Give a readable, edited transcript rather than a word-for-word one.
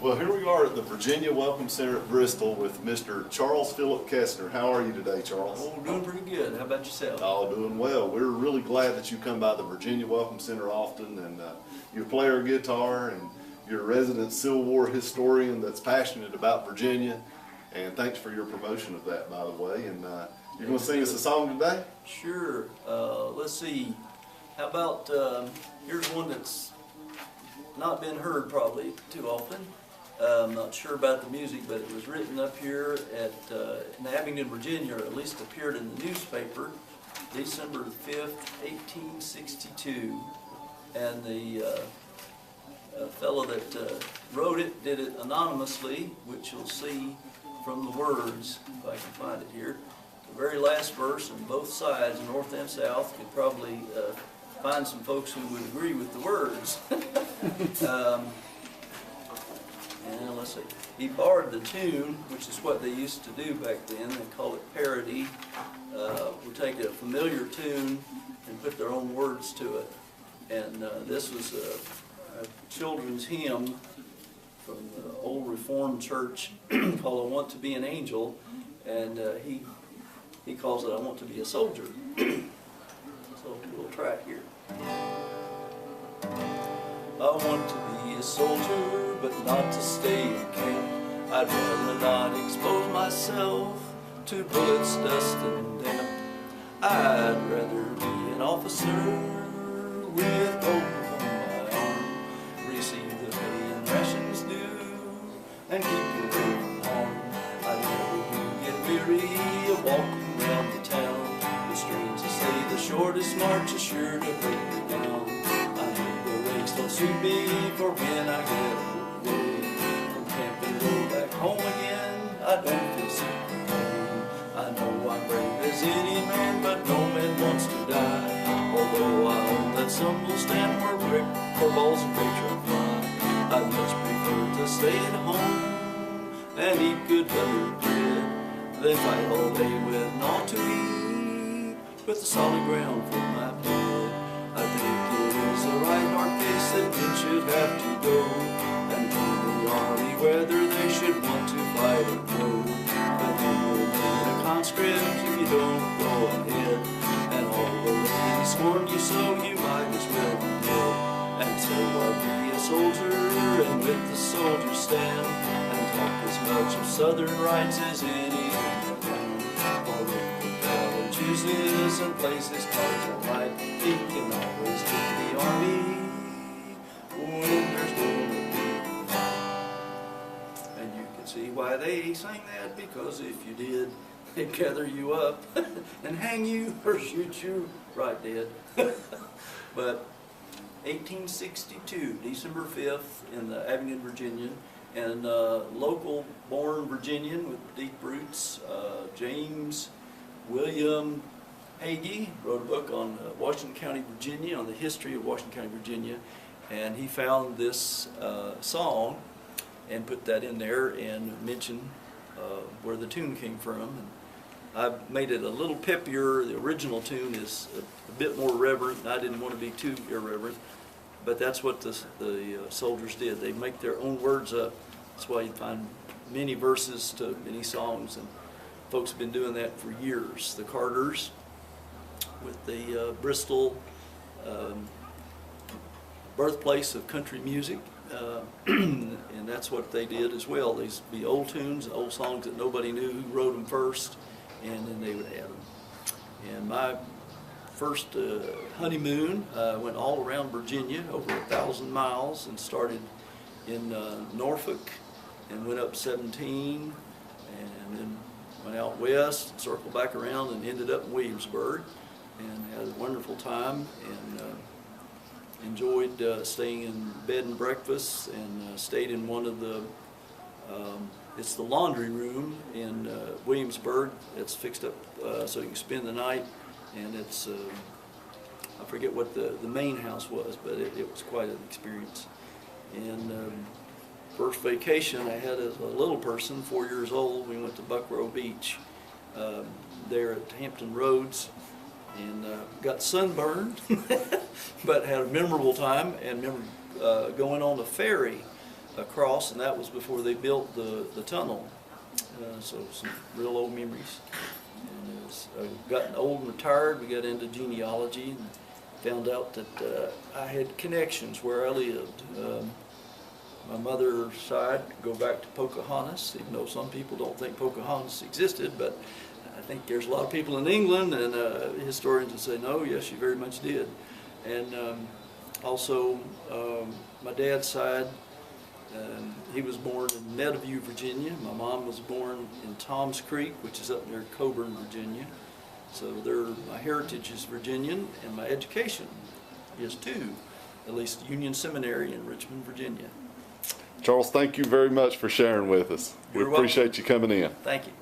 Well, here we are at the Virginia Welcome Center at Bristol with Mr. Charles Philip Kessner. How are you today, Charles? Oh, doing pretty good. How about yourself? All doing well. We're really glad that you come by the Virginia Welcome Center often, and you play our guitar, and you're a resident Civil War historian that's passionate about Virginia. And thanks for your promotion of that, by the way. And you're going to sing us a song today? Sure. Let's see. How about, here's one that's not been heard probably too often. I'm not sure about the music, but it was written up here in Abingdon, Virginia, or at least appeared in the newspaper, December 5th, 1862. And the fellow that wrote it did it anonymously, which you'll see from the words, if I can find it here. The very last verse on both sides, north and south, could probably find some folks who would agree with the words. And let's see, he borrowed the tune, which is what they used to do back then. They call it parody. Would take a familiar tune and put their own words to it. And this was a children's hymn from the old Reformed church called "I Want to Be an Angel," and he calls it "I Want to Be a Soldier." So we'll try it here. I want to be a soldier, but not to stay in camp. I'd rather not expose myself to bullets, dust, and damp. I'd rather be an officer with hope upon my arm, receive the pay and rations due, and keep away from harm. I'd never get weary of walking around the town. The strange to say, the shortest march is sure to break me down. Don't suit me for when I get away from camp and go back home again. I don't feel sick or pain. I know I'm brave as any man, but no man wants to die. Although I own that some will stand where brick or balls and paper fly, I'd much prefer to stay at home and eat good buttered bread than fight all day with naught to eat, with the solid ground for my bed. I think it is the right hard pace that men should have to go, and in the army whether they should want to fight or go. But you will need a conscript if you don't go ahead, and all the ladies scorn you, so you might as well be dead. And so I'll be a soldier, and with the soldiers stand, and talk as much of southern rights as any man. Chooses and plays his cards all right. He can always keep the army when there's going to be a fight. And you can see why they sang that, because if you did, they'd gather you up and hang you or shoot you right dead. But 1862, December 5th, in the Abingdon, Virginia, and local born Virginian with deep roots, James William Hagee wrote a book on Washington County, Virginia, on the history of Washington County, Virginia, and he found this song and put that in there and mentioned where the tune came from. And I've made it a little peppier. The original tune is a bit more reverent. I didn't want to be too irreverent, but that's what the soldiers did. They make their own words up. That's why you find many verses to many songs, and folks have been doing that for years. The Carters with the Bristol, birthplace of country music, and that's what they did as well. These would be old tunes, old songs that nobody knew who wrote them first, and then they would add them. And my first honeymoon went all around Virginia, over 1,000 miles, and started in Norfolk and went up 17, and then went out west, circled back around, and ended up in Williamsburg, and had a wonderful time, and enjoyed staying in bed and breakfast, and stayed in one of the, it's the laundry room in Williamsburg. It's fixed up so you can spend the night, and it's, I forget what the main house was, but it was quite an experience. And first vacation I had as a little person, 4 years old, we went to Buckrow Beach there at Hampton Roads, and got sunburned, but had a memorable time, and remember going on the ferry across, and that was before they built the tunnel. So some real old memories. And as I've gotten old and retired, we got into genealogy and found out that I had connections where I lived. My mother's side go back to Pocahontas, even though some people don't think Pocahontas existed, but I think there's a lot of people in England, and historians would say, no, yes, she very much did. And also, my dad's side, he was born in Meadowview, Virginia. My mom was born in Toms Creek, which is up near Coburn, Virginia. So my heritage is Virginian, and my education is too, at least Union Seminary in Richmond, Virginia. Charles, thank you very much for sharing with us. We You're welcome. appreciate you coming in. Thank you.